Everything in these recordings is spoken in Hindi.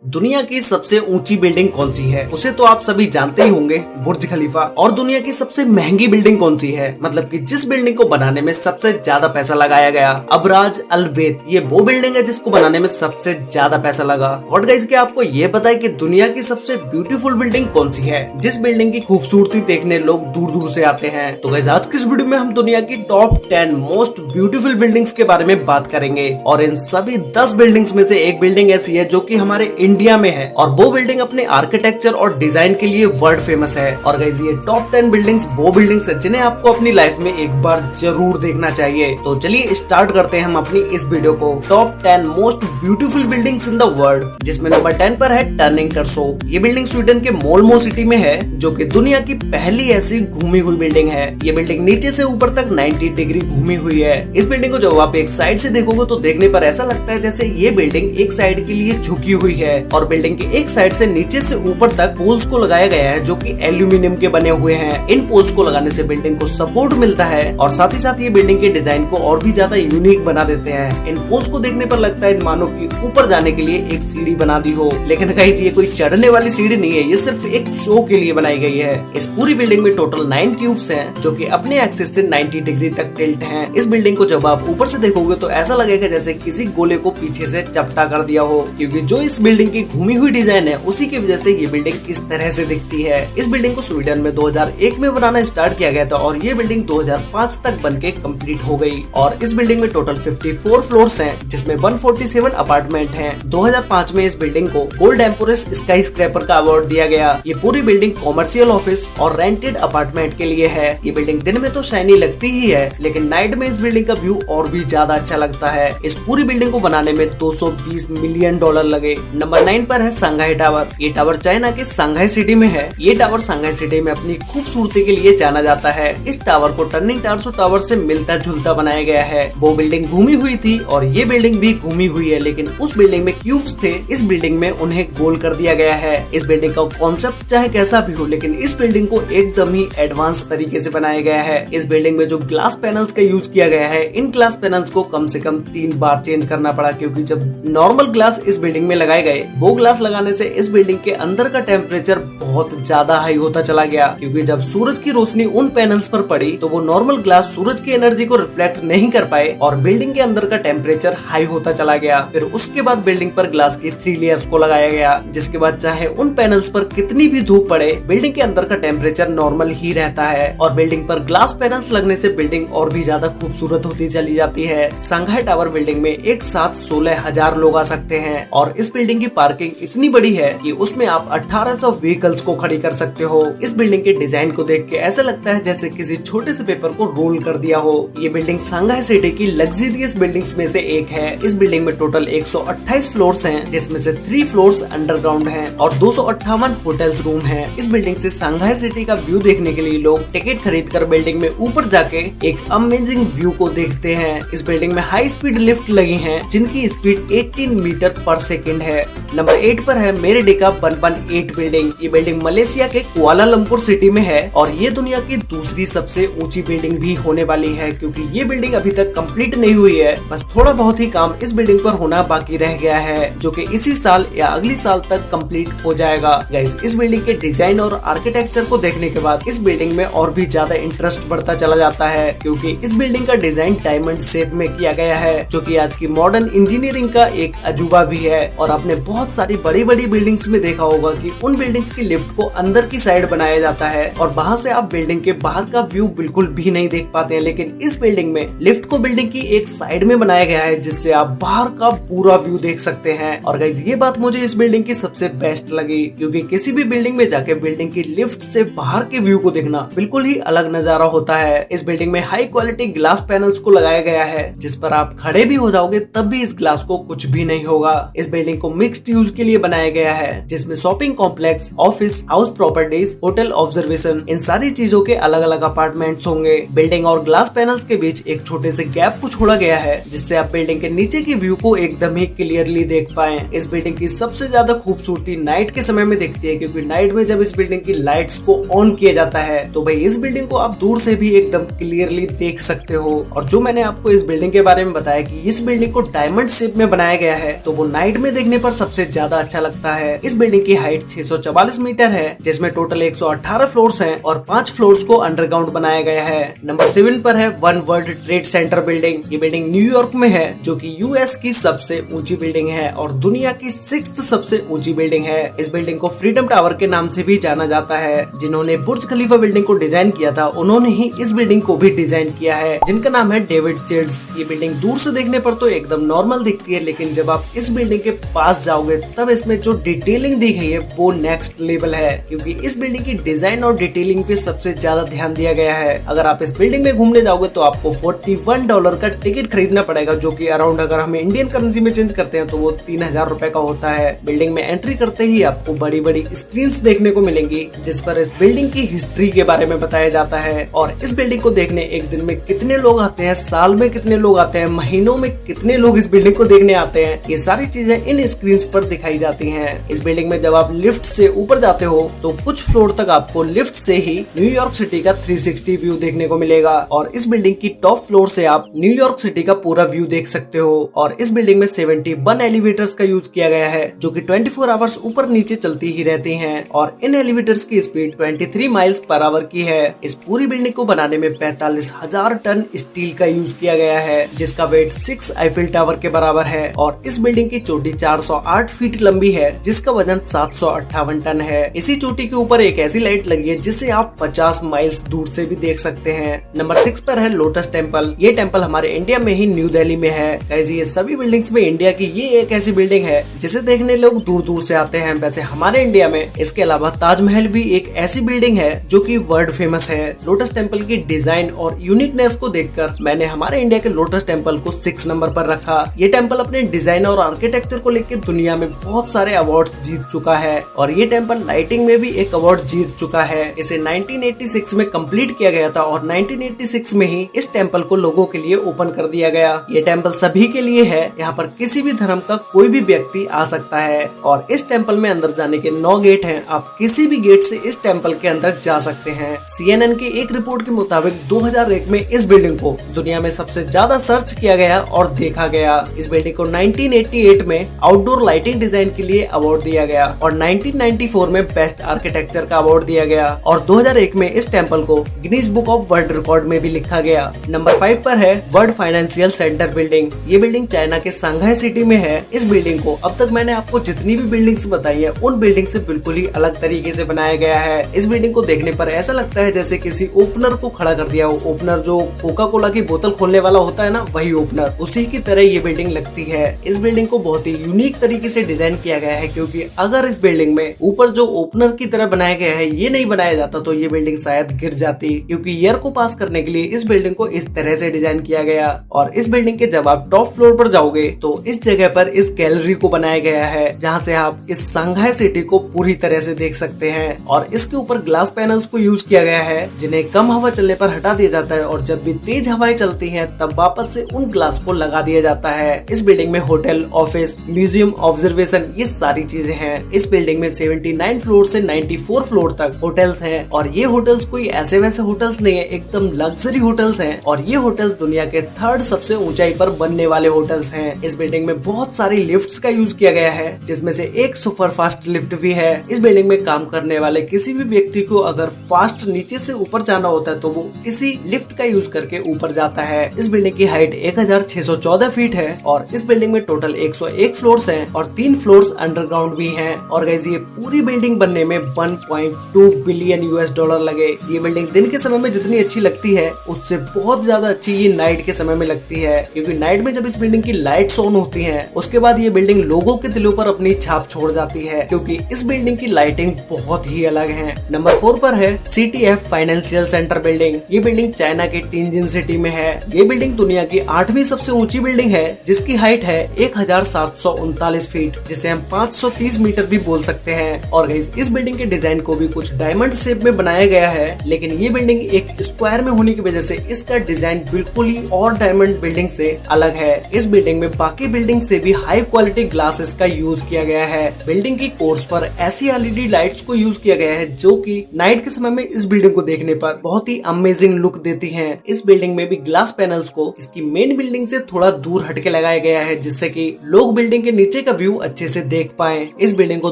दुनिया की सबसे ऊंची बिल्डिंग कौन सी है? उसे तो आप सभी जानते ही होंगे, बुर्ज खलीफा। और दुनिया की सबसे महंगी बिल्डिंग कौन सी है? मतलब कि जिस बिल्डिंग को बनाने में सबसे ज्यादा पैसा लगाया गया, अबराज अल बैत। ये वो बिल्डिंग है जिसको बनाने में सबसे ज्यादा पैसा लगा। और गाइस, क्या आपको ये पता है कि दुनिया की सबसे ब्यूटीफुल बिल्डिंग कौन सी है, जिस बिल्डिंग की खूबसूरती देखने लोग दूर दूर से आते हैं? तो गाइस, आज की इस वीडियो में हम दुनिया की टॉप 10 मोस्ट ब्यूटीफुल बिल्डिंग्स के बारे में बात करेंगे। और इन सभी 10 बिल्डिंग्स में से एक बिल्डिंग ऐसी है जो कि हमारे इंडिया में है, और वो बिल्डिंग अपने आर्किटेक्चर और डिजाइन के लिए वर्ल्ड फेमस है। और गाइस, ये टॉप 10 बिल्डिंग्स वो बिल्डिंग्स है जिन्हें आपको अपनी लाइफ में एक बार जरूर देखना चाहिए। तो चलिए स्टार्ट करते हैं हम अपनी इस वीडियो को। Top 10 most beautiful buildings in the world, जिसमें नंबर 10 पर है टर्निंग टर्सो। ये बिल्डिंग स्वीडन के मोल्मो सिटी में है, जो कि दुनिया की पहली ऐसी घूमी हुई बिल्डिंग है। ये बिल्डिंग नीचे से ऊपर तक 90 डिग्री घूमी हुई है। इस बिल्डिंग को जब आप एक साइड से देखोगे तो देखने पर ऐसा लगता है जैसे ये बिल्डिंग एक साइड के लिए झुकी हुई है, और बिल्डिंग के एक साइड से नीचे से ऊपर तक पोल्स को लगाया गया है जो कि एल्यूमिनियम के बने हुए हैं। इन पोल्स को लगाने से बिल्डिंग को सपोर्ट मिलता है, और साथ ही साथ ये बिल्डिंग के डिजाइन को और भी ज्यादा यूनिक बना देते हैं। इन पोल्स को देखने पर लगता है मानो कि ऊपर जाने के लिए एक सीढ़ी बना दी हो, लेकिन गाइस, ये कोई चढ़ने वाली सीढ़ी नहीं है, ये सिर्फ एक शो के लिए बनाई गई है। इस पूरी बिल्डिंग में टोटल 9 क्यूब्स हैं, जो कि अपने एक्सिस से 90 डिग्री तक टिल्ट हैं। इस बिल्डिंग को जब आप ऊपर से देखोगे तो ऐसा लगेगा जैसे किसी गोले को पीछे से चपटा कर दिया हो, क्योंकि जो इस बिल्डिंग की घूमी हुई डिजाइन है उसी की वजह से ये बिल्डिंग इस तरह से दिखती है। इस बिल्डिंग को स्वीडन में 2001 में बनाना स्टार्ट किया गया था, और ये बिल्डिंग 2005 तक बनके कंप्लीट हो गई। और इस बिल्डिंग में टोटल 54 फ्लोर्स हैं, जिसमें 147 अपार्टमेंट हैं। 2005 में इस बिल्डिंग को गोल्ड एम्पोरस स्काई स्क्रैपर का अवार्ड दिया गया। ये पूरी बिल्डिंग कॉमर्शियल ऑफिस और रेंटेड अपार्टमेंट के लिए है। ये बिल्डिंग दिन में तो शाइनी लगती ही है, लेकिन नाइट में इस बिल्डिंग का व्यू और भी ज्यादा अच्छा लगता है। इस पूरी बिल्डिंग को बनाने में $220 मिलियन लगे। नंबर 9 पर है संघाई टावर। ये टावर चाइना के संघाई सिटी में है। ये टावर संघाई सिटी में अपनी खूबसूरती के लिए जाना जाता है। इस टावर को टर्निंग टर्सो टावर से मिलता जुलता बनाया गया है। वो बिल्डिंग घूमी हुई थी और ये बिल्डिंग भी घूमी हुई है, लेकिन उस बिल्डिंग में क्यूब्स थे, इस बिल्डिंग में उन्हें गोल कर दिया गया है। इस बिल्डिंग का कॉन्सेप्ट चाहे कैसा भी हो, लेकिन इस बिल्डिंग को एकदम ही एडवांस तरीके से बनाया गया है। इस बिल्डिंग में जो ग्लास पैनल्स का यूज किया गया है, इन ग्लास पैनल्स को कम से कम 3 बार चेंज करना पड़ा, क्योंकि जब नॉर्मल ग्लास इस बिल्डिंग में लगाए गए, वो ग्लास लगाने से इस बिल्डिंग के अंदर का टेम्परेचर बहुत ज्यादा हाई होता चला गया, क्योंकि जब सूरज की रोशनी उन पैनल्स पर पड़ी तो वो नॉर्मल ग्लास सूरज की एनर्जी को रिफ्लेक्ट नहीं कर पाए, और बिल्डिंग के अंदर का टेम्परेचर हाई होता चला गया। फिर उसके बाद बिल्डिंग पर ग्लास की 3 लेयर्स को लगाया गया, जिसके बाद चाहे उन पैनल्स पर कितनी भी धूप पड़े, बिल्डिंग के अंदर का टेम्परेचर नॉर्मल ही रहता है। और बिल्डिंग पर ग्लास पैनल्स लगने से बिल्डिंग और भी ज्यादा खूबसूरत होती चली जाती है। संघाई टावर बिल्डिंग में एक साथ 16,000 लोग आ सकते हैं, और इस बिल्डिंग की पार्किंग इतनी बड़ी है कि उसमें आप 1800 व्हीकल्स को खड़ी कर सकते हो। इस बिल्डिंग के डिजाइन को देख के ऐसा लगता है जैसे किसी छोटे से पेपर को रोल कर दिया हो। ये बिल्डिंग संघाई सिटी की लग्जरियस बिल्डिंग्स में से एक है। इस बिल्डिंग में टोटल 128 फ्लोर्स हैं, जिसमें से 3 फ्लोर्स अंडरग्राउंड हैं और 258 होटल्स रूम हैं। इस बिल्डिंग से संघाई सिटी का व्यू देखने के लिए लोग टिकट खरीद कर बिल्डिंग में ऊपर जाके एक अमेजिंग व्यू को देखते हैं। इस बिल्डिंग में हाई स्पीड लिफ्ट लगी है, जिनकी स्पीड 18 मीटर पर सेकेंड है। नंबर 8 पर है मेरेडिका 118 बिल्डिंग। ये बिल्डिंग मलेशिया के कुआलालंपुर सिटी में है, और ये दुनिया की दूसरी सबसे ऊंची बिल्डिंग भी होने वाली है, क्योंकि ये बिल्डिंग अभी तक कंप्लीट नहीं हुई है। बस थोड़ा बहुत ही काम इस बिल्डिंग पर होना बाकी रह गया है, जो कि इसी साल या अगली साल तक कंप्लीट हो जाएगा। गाइस, इस बिल्डिंग के डिजाइन और आर्किटेक्चर को देखने के बाद इस बिल्डिंग में और भी ज्यादा इंटरेस्ट बढ़ता चला जाता है, क्योंकि इस बिल्डिंग का डिजाइन डायमंड शेप में किया गया है, जो कि आज की मॉडर्न इंजीनियरिंग का एक अजूबा भी है। और आपने बहुत सारी बड़ी बड़ी बिल्डिंग्स में देखा होगा कि उन बिल्डिंग्स की लिफ्ट को अंदर की साइड बनाया जाता है, और वहां से आप बिल्डिंग के बाहर का व्यू बिल्कुल भी नहीं देख पाते हैं। लेकिन इस बिल्डिंग में लिफ्ट को बिल्डिंग की एक साइड में बनाया गया है, जिससे आप बाहर का पूरा व्यू देख सकते हैं। और गाइस, ये बात मुझे इस बिल्डिंग की सबसे बेस्ट लगी, क्योंकि किसी भी बिल्डिंग में जाके बिल्डिंग की लिफ्ट से बाहर के व्यू को देखना बिल्कुल ही अलग नजारा होता है। इस बिल्डिंग में हाई क्वालिटी ग्लास पैनल्स को लगाया गया है, जिस पर आप खड़े भी हो जाओगे तब भी इस ग्लास को कुछ भी नहीं होगा। इस बिल्डिंग को मिक्स्ड यूज के लिए बनाया गया है, जिसमें shopping complex, office, house properties, hotel observation, इन सारी चीजों के अलग अलग अपार्टमेंट्स होंगे। बिल्डिंग और ग्लास पैनल्स के बीच एक छोटे से गैप को छोड़ा गया है, जिससे आप बिल्डिंग के नीचे की व्यू को एकदम ही क्लियरली देख पाएं। इस बिल्डिंग की सबसे ज्यादा खूबसूरती नाइट के समय में दिखती है, क्योंकि नाइट में जब इस बिल्डिंग की लाइट्स को ऑन किया जाता है तो भाई इस बिल्डिंग को आप दूर से भी एकदम क्लियरली देख सकते हो। और जो मैंने आपको इस बिल्डिंग के बारे में बताया कि इस बिल्डिंग को डायमंड शेप में बनाया गया है, तो वो नाइट में देखने पर सबसे सबसे ज्यादा अच्छा लगता है। इस बिल्डिंग की हाइट 644 मीटर है, जिसमें टोटल 118 फ्लोर्स हैं और 5 फ्लोर्स को अंडरग्राउंड बनाया गया है। नंबर 7 पर है one world trade centre building. ये बिल्डिंग न्यूयॉर्क में है, जो कि यूएस की सबसे ऊंची बिल्डिंग है और दुनिया की 6th सबसे ऊंची बिल्डिंग है। इस बिल्डिंग को फ्रीडम टावर के नाम से भी जाना जाता है। जिन्होंने बुर्ज खलीफा बिल्डिंग को डिजाइन किया था, उन्होंने ही इस बिल्डिंग को भी डिजाइन किया है, जिनका नाम है डेविड चिल्ड्स। ये बिल्डिंग दूर से देखने पर तो एकदम नॉर्मल दिखती है, लेकिन जब आप इस बिल्डिंग के पास जाओगे तब इसमें जो डिटेलिंग दी गई है वो नेक्स्ट लेवल है, क्योंकि इस बिल्डिंग की डिजाइन और डिटेलिंग पे सबसे ज्यादा ध्यान दिया गया है। अगर आप इस बिल्डिंग में घूमने जाओगे तो आपको $41 का टिकट खरीदना पड़ेगा, जो कि अराउंड अगर हम इंडियन करेंसी में चेंज करते हैं तो वो 3000 रुपए का होता है। बिल्डिंग में एंट्री करते ही आपको बड़ी बड़ी स्क्रीन्स देखने को मिलेंगी, जिस पर इस बिल्डिंग की हिस्ट्री के बारे में बताया जाता है। और इस बिल्डिंग को देखने एक दिन में कितने लोग आते हैं, साल में कितने लोग आते हैं, महीनों में कितने लोग इस बिल्डिंग को देखने आते हैं, ये सारी चीजें इन स्क्रीन पर दिखाई जाती हैं। इस बिल्डिंग में जब आप लिफ्ट से ऊपर जाते हो तो कुछ फ्लोर तक आपको लिफ्ट से ही न्यूयॉर्क सिटी का 360 व्यू देखने को मिलेगा और इस बिल्डिंग की टॉप फ्लोर से आप न्यूयॉर्क सिटी का पूरा व्यू देख सकते हो। और इस बिल्डिंग में 71 एलिवेटर्स का यूज किया गया है, जो कि 24 आवर्स ऊपर नीचे चलती ही रहती हैं और इन एलिवेटर्स की स्पीड 23 माइल्स पर आवर की है। इस पूरी बिल्डिंग को बनाने में 45,000 टन स्टील का यूज किया गया है, जिसका वेट 6 आईफिल टावर के बराबर है। और इस बिल्डिंग की चोटी 408 फीट लंबी है, जिसका वजन 758 टन है। इसी चोटी के ऊपर एक ऐसी लाइट लगी है जिसे आप 50 माइल्स दूर से भी देख सकते हैं। नंबर 6 पर है लोटस टेम्पल। ये टेम्पल हमारे इंडिया में ही न्यू दिल्ली में है। कैसे ये सभी बिल्डिंग्स में इंडिया की ये एक ऐसी बिल्डिंग है जिसे देखने लोग दूर दूर से आते हैं। वैसे हमारे इंडिया में इसके अलावा ताजमहल भी एक ऐसी बिल्डिंग है जो कि वर्ल्ड फेमस है। लोटस टेम्पल की डिजाइन और यूनिकनेस को देखकर मैंने हमारे इंडिया के लोटस टेम्पल को 6 नंबर पर रखा। ये टेम्पल अपने डिजाइन और आर्किटेक्चर को लेकर दुनिया में बहुत सारे अवार्ड्स जीत चुका है और ये टेम्पल लाइटिंग में भी एक अवार्ड जीत चुका है। इसे 1986 में कंप्लीट किया गया था और 1986 में ही इस टेम्पल को लोगों के लिए ओपन कर दिया गया। ये टेम्पल सभी के लिए है, यहाँ पर किसी भी धर्म का कोई भी व्यक्ति आ सकता है और इस टेम्पल में अंदर जाने के 9 गेट हैं। आप किसी भी गेट से इस टेम्पल के अंदर जा सकते हैं। CNN की एक रिपोर्ट के मुताबिक 2001 में इस बिल्डिंग को दुनिया में सबसे ज्यादा सर्च किया गया और देखा गया। इस बिल्डिंग को 1988 में आउटडोर लाइटिंग डिजाइन के लिए अवार्ड दिया गया और 1994 में बेस्ट आर्किटेक्चर का अवार्ड दिया गया और 2001 में इस टेम्पल को Guinness book of world record में भी लिखा गया। नंबर 5 पर है वर्ल्ड फाइनेंशियल सेंटर बिल्डिंग। ये बिल्डिंग चाइना के सांघाई सिटी में है। इस बिल्डिंग को अब तक मैंने आपको जितनी भी बिल्डिंग्स बताई है उन बिल्डिंग से बिल्कुल ही अलग तरीके से बनाया गया है। इस बिल्डिंग को देखने पर ऐसा लगता है जैसे किसी ओपनर को खड़ा कर दिया हो। ओपनर जो कोका कोला की बोतल खोलने वाला होता है ना, वही ओपनर, उसी की तरह ये बिल्डिंग लगती है। इस बिल्डिंग को बहुत ही यूनिक तरीके से डिजाइन किया गया है, क्योंकि अगर इस बिल्डिंग में ऊपर जो ओपनर की तरह बनाया गया है ये नहीं बनाया जाता तो ये बिल्डिंग शायद गिर जाती, क्योंकि एयर को पास करने के लिए इस बिल्डिंग को इस तरह से डिजाइन किया गया। और इस बिल्डिंग के जब आप टॉप फ्लोर पर जाओगे तो इस जगह पर इस गैलरी को बनाया गया है, जहाँ से आप इस सांघाई सिटी को पूरी तरह से देख सकते हैं। और इसके ऊपर ग्लास पैनल्स को यूज किया गया है, जिन्हें कम हवा चलने पर हटा दिया जाता है और जब भी तेज हवाएं चलती हैं तब वापस से उन ग्लास को लगा दिया जाता है। इस बिल्डिंग में होटल, ऑफिस, म्यूजियम, ऑब्जर्वेशन, ये सारी चीजें हैं। इस बिल्डिंग में 79 फ्लोर से 94 फ्लोर तक होटल्स हैं और ये होटल्स कोई ऐसे वैसे होटल्स नहीं है, एकदम लग्जरी होटल्स हैं और ये होटल्स दुनिया के 3rd सबसे ऊंचाई पर बनने वाले होटल्स हैं। इस बिल्डिंग में बहुत सारी लिफ्ट्स का यूज किया गया है, जिसमें से एक सुपर फास्ट लिफ्ट भी है। इस बिल्डिंग में काम करने वाले किसी भी व्यक्ति को अगर फास्ट नीचे से ऊपर जाना होता है तो वो इसी लिफ्ट का यूज करके ऊपर जाता है। इस बिल्डिंग की हाइट 1614 फीट है और इस बिल्डिंग में टोटल 101 फ्लोर्स हैं और 3 फ्लोर्स अंडरग्राउंड भी हैं। और गाइस ये पूरी बिल्डिंग बनने में 1.2 बिलियन $US लगे। ये बिल्डिंग दिन के समय में जितनी अच्छी लगती है उससे बहुत ज्यादा अच्छी ये नाइट के समय में लगती है, क्योंकि नाइट में जब इस बिल्डिंग की लाइट्स ऑन होती हैं उसके बाद ये बिल्डिंग लोगों के दिलों पर अपनी छाप छोड़ जाती है, क्योंकि इस बिल्डिंग की लाइटिंग बहुत ही अलग है। नंबर 4 पर है CTF फाइनेंशियल सेंटर बिल्डिंग। ये बिल्डिंग चाइना के टिनजिन सिटी में है। ये बिल्डिंग दुनिया की 8वीं सबसे ऊंची बिल्डिंग है, जिसकी हाइट है 1739 फीट, जिसे हम 530 मीटर भी बोल सकते हैं। और इस बिल्डिंग के डिजाइन को भी कुछ डायमंड शेप में बनाया गया है, लेकिन ये बिल्डिंग एक स्क्वायर में होने की वजह से इसका डिजाइन बिल्कुल ही और डायमंड बिल्डिंग से अलग है। इस बिल्डिंग में बाकी बिल्डिंग से भी हाई क्वालिटी ग्लासेस का यूज किया गया है। बिल्डिंग की कोर्स पर ऐसी LED लाइट्स को यूज किया गया है जो कि नाइट के समय में इस बिल्डिंग को देखने पर बहुत ही अमेजिंग लुक देती हैं। इस बिल्डिंग में भी ग्लास पैनल्स को इसकी मेन बिल्डिंग से थोड़ा दूर हटके लगाया गया है, जिससे कि लोग बिल्डिंग के नीचे का व्यू व्यू अच्छे से देख पाए। इस बिल्डिंग को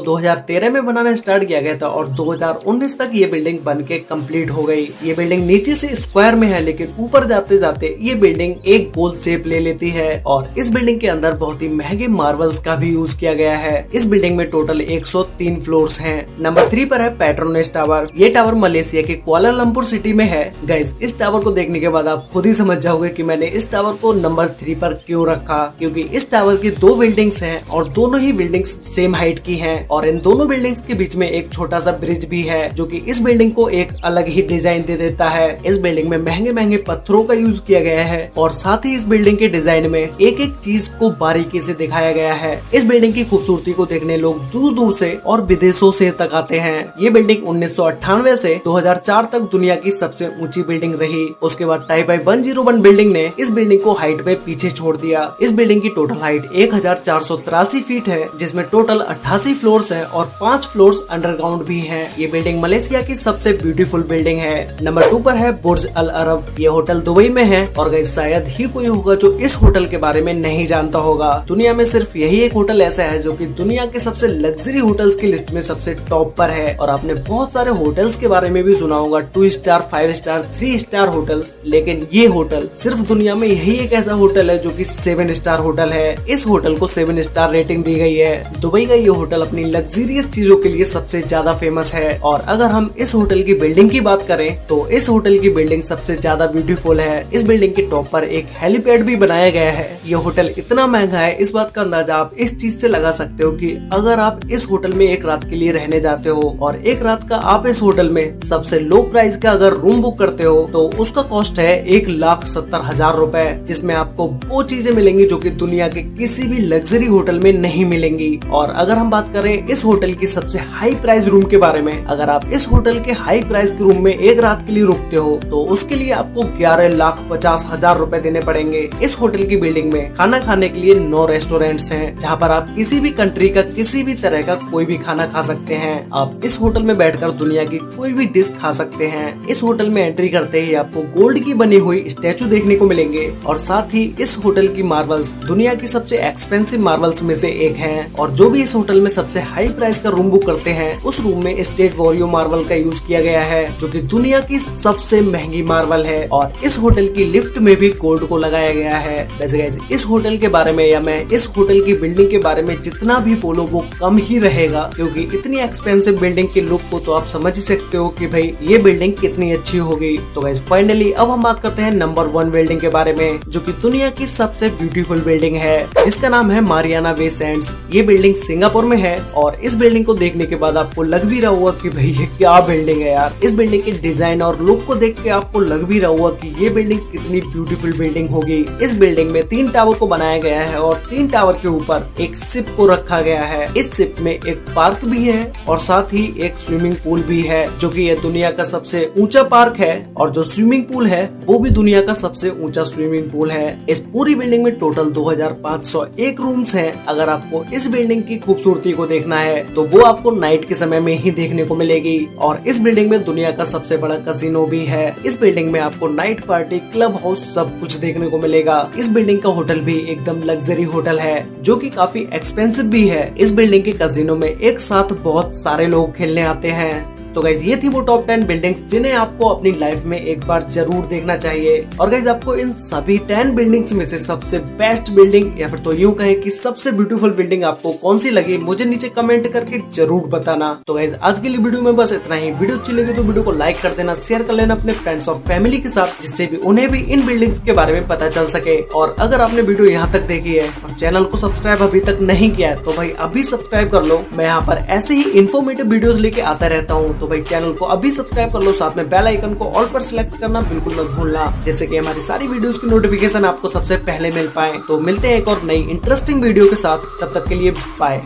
2013 में बनाना स्टार्ट किया गया था और 2019 तक ये बिल्डिंग बन के कम्प्लीट हो गई। ये बिल्डिंग नीचे से स्क्वायर में है, लेकिन ऊपर जाते जाते ये बिल्डिंग एक गोल शेप ले लेती है और इस बिल्डिंग के अंदर बहुत ही महंगे मार्बल्स का भी यूज किया गया है। इस बिल्डिंग में टोटल 103 फ्लोर्स हैं। नंबर 3 पर है पेट्रोनेस टावर। ये टावर मलेशिया के कुआलालंपुर सिटी में है। गाइस, इस टावर को देखने के बाद आप खुद ही समझ जाओगे कि मैंने इस टावर को नंबर 3 पर क्यों रखा, क्योंकि इस टावर की 2 बिल्डिंग्स हैं और दोनों ही बिल्डिंग्स सेम हाइट की हैं और इन दोनों बिल्डिंग्स के बीच में एक छोटा सा ब्रिज भी है जो कि इस बिल्डिंग को एक अलग ही डिजाइन दे देता है। इस बिल्डिंग में महंगे महंगे पत्थरों का यूज किया गया है और साथ ही इस बिल्डिंग के डिजाइन में एक एक चीज को बारीकी से दिखाया गया है। इस बिल्डिंग की खूबसूरती को देखने लोग दूर दूर से और विदेशों से तक आते हैं। ये बिल्डिंग 1998 से 2004 तक दुनिया की सबसे ऊंची बिल्डिंग रही। उसके बाद टाइप 101 बिल्डिंग ने इस बिल्डिंग को हाइट में पीछे छोड़ दिया। इस बिल्डिंग की टोटल हाइट 1483 फीट है, जिसमें टोटल 88 फ्लोर्स है और 5 फ्लोर्स अंडरग्राउंड भी हैं। ये बिल्डिंग मलेशिया की सबसे ब्यूटीफुल बिल्डिंग है। नंबर 2 पर है बुर्ज अल अरब। ये होटल दुबई में है और गाइस शायद ही कोई होगा जो इस होटल के बारे में नहीं जानता होगा। दुनिया में सिर्फ यही एक होटल ऐसा है जो कि दुनिया के सबसे लग्जरी होटल्स की लिस्ट में सबसे टॉप पर है। और आपने बहुत सारे होटल्स के बारे में भी सुना होगा, 2 स्टार, 5 स्टार, 3 स्टार होटल्स, लेकिन ये होटल सिर्फ दुनिया में यही एक ऐसा होटल है जो कि 7 स्टार होटल है। इस होटल को 7 स्टार रेटिंग दी गई है। दुबई का ये होटल अपनी लग्जरियस चीजों के लिए सबसे ज्यादा फेमस है। और अगर हम इस होटल की बिल्डिंग की बात करें तो इस होटल की बिल्डिंग सबसे ज्यादा ब्यूटीफुल है। इस बिल्डिंग के टॉप पर एक हेलीपैड भी बनाया गया है। ये होटल इतना महंगा है, इस बात का अंदाजा आप इस चीज से लगा सकते हो कि अगर आप इस होटल में एक रात के लिए रहने जाते हो और एक रात का आप इस होटल में सबसे लो प्राइस का अगर रूम बुक करते हो तो उसका कॉस्ट है 1,70,000 रुपए, जिसमें आपको वो चीजें मिलेंगी जो कि दुनिया के किसी भी लग्जरी होटल में नहीं मिलेंगी। और अगर हम बात करें इस होटल की सबसे हाई प्राइस रूम के बारे में, अगर आप इस होटल के हाई प्राइस के रूम में एक रात के लिए रुकते हो तो उसके लिए आपको 11,50,000 रुपए देने पड़ेंगे। इस होटल की बिल्डिंग में खाना खाने के लिए 9 रेस्टोरेंट्स हैं, जहाँ पर आप किसी भी कंट्री का किसी भी तरह का कोई भी खाना खा सकते हैं। आप इस होटल में बैठकर दुनिया की कोई भी डिश खा सकते हैं। इस होटल में एंट्री करते ही आपको गोल्ड की बनी हुई स्टैचू देखने को मिलेंगे और साथ ही इस होटल की मार्बल्स दुनिया की सबसे एक्सपेंसिव मार्बल्स में से एक हैं। और जो भी इस होटल में सबसे हाई प्राइस का रूम बुक करते हैं उस रूम में स्टेट वॉरियो मार्बल का यूज किया गया है, जो कि दुनिया की सबसे महंगी मार्बल है। और इस होटल की लिफ्ट में भी गोल्ड को लगाया गया है। वैसे गाइस, इस होटल के बारे में या मैं इस होटल की बिल्डिंग के बारे में जितना भी बोलूं वो कम ही रहेगा, क्योंकि इतनी एक्सपेंसिव बिल्डिंग के लुक को तो आप समझ ही सकते हो कि भाई ये बिल्डिंग कितनी अच्छी होगी। तो गाइस फाइनली अब हम बात करते हैं नंबर 1 बिल्डिंग के बारे में, जो कि दुनिया की सबसे ब्यूटीफुल बिल्डिंग है, जिसका नाम है मारियाना बे सैंड्स। ये बिल्डिंग सिंगापुर में है और इस बिल्डिंग को देखने के बाद आपको लग भी रहा होगा कि भाई ये क्या बिल्डिंग है यार। इस बिल्डिंग के डिजाइन और लुक को देख के आपको लग भी रहा होगा कि ये बिल्डिंग कितनी ब्यूटीफुल बिल्डिंग होगी। इस बिल्डिंग में 3 टावर को बनाया गया है और 3 टावर के ऊपर एक शिप को रखा गया है। इस शिप में एक पार्क भी है और साथ ही एक स्विमिंग पूल भी है, जो कि ये दुनिया का सबसे ऊंचा पार्क है और जो स्विमिंग पूल है वो भी दुनिया का सबसे ऊंचा स्विमिंग पूल है। इस पूरी बिल्डिंग में टोटल 2501 रूम्स हैं। अगर आपको इस बिल्डिंग की खूबसूरती को देखना है तो वो आपको नाइट के समय में ही देखने को मिलेगी। और इस बिल्डिंग में दुनिया का सबसे बड़ा कैसीनो भी है। इस बिल्डिंग में आपको नाइट पार्टी, क्लब हाउस सब कुछ देखने को मिलेगा। इस बिल्डिंग का होटल भी एकदम लग्जरी होटल है, जो कि काफी एक्सपेंसिव भी है। इस बिल्डिंग के कैसीनो में एक साथ बहुत सारे लोग खेलने आते हैं। तो गाइज ये थी वो टॉप 10 बिल्डिंग्स जिन्हें आपको अपनी लाइफ में एक बार जरूर देखना चाहिए। और गाइज आपको इन सभी 10 बिल्डिंग्स में से सबसे बेस्ट बिल्डिंग या फिर तो यूं कहें कि सबसे ब्यूटीफुल बिल्डिंग आपको कौन सी लगी, मुझे नीचे कमेंट करके जरूर बताना। तो गाइज आज के लिए वीडियो में बस इतना ही। वीडियो अच्छी लगी तो वीडियो को लाइक कर देना, शेयर कर लेना अपने फ्रेंड्स और फैमिली के साथ, जिससे भी उन्हें भी इन बिल्डिंग्स के बारे में पता चल सके। और अगर आपने वीडियो यहाँ तक देखी है और चैनल को सब्सक्राइब अभी तक नहीं किया है तो भाई अभी सब्सक्राइब कर लो। मैं यहाँ पर ऐसे ही इन्फॉर्मेटिव वीडियोस लेके आता रहता हूँ, तो भाई चैनल को अभी सब्सक्राइब कर लो, साथ में बेल आइकन को ऑल पर सिलेक्ट करना बिल्कुल मत भूलना, जैसे कि हमारी सारी वीडियोस की नोटिफिकेशन आपको सबसे पहले मिल पाए। तो मिलते हैं एक और नई इंटरेस्टिंग वीडियो के साथ, तब तक के लिए बाय।